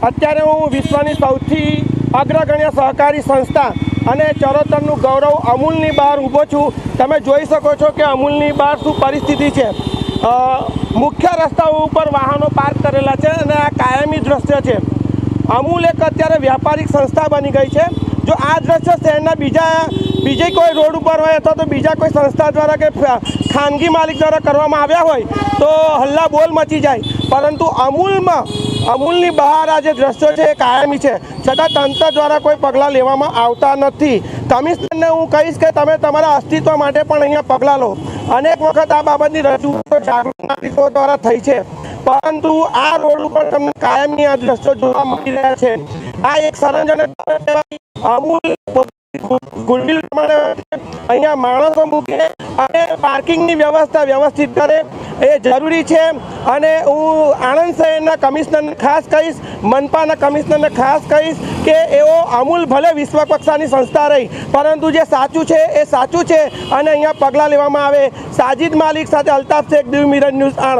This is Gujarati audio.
અત્યારે હું વિશ્વની સૌથી અગ્રગણ્ય સહકારી સંસ્થા અને ચરોતરનું ગૌરવ અમૂલની બહાર ઊભો છું। તમે જોઈ શકો છો કે અમૂલની બહાર શું પરિસ્થિતિ છે। મુખ્ય રસ્તાઓ ઉપર વાહનો પાર્ક કરેલા છે અને આ કાયમી દ્રશ્ય છે। અમૂલ એક અત્યારે વ્યાપારિક સંસ્થા બની ગઈ છે। જો આ દ્રશ્ય શહેરના બીજે કોઈ રોડ ઉપર હોય અથવા તો બીજા કોઈ સંસ્થા દ્વારા કે ખાનગી માલિક દ્વારા કરવામાં આવ્યા હોય તો હલ્લા બોલ મચી જાય, પરંતુ અમૂલની બહાર આ જે દ્રશ્યો છે એ કાયમી છે, છતાં તંત્ર દ્વારા કોઈ પગલાં લેવામાં આવતા નથી। કમિશનરને હું કહીશ કે તમે તમારા અસ્તિત્વ માટે પણ અહીંયા પગલાં લો। અનેક વખત આ બાબતની રજૂઆતો જાગૃત નાગરિકો દ્વારા થઈ છે, પરંતુ આ રોડ ઉપર તમને કાયમી આ દ્રશ્યો જોવા મળી રહ્યા છે। આ એક સરંજામ અમૂલ ગુડવિલ પ્રમાણે અહીંયા માણસો મૂકે અને પાર્કિંગની વ્યવસ્થા વ્યવસ્થિત કરે એ જરૂરી છે। અને હું આણંદ શહેરના કમિશનરને ખાસ કહીશ, મનપાના કમિશનરને ખાસ કહીશ કે એઓ અમૂલ ભલે વિશ્વ કક્ષાની સંસ્થા રહી, પરંતુ જે સાચું છે એ સાચું છે અને અહીંયા પગલાં લેવામાં આવે। સાજિદ માલિક સાથે અલ્તાફ શેખ, દીવ મિરર ન્યૂઝ, આણંદ।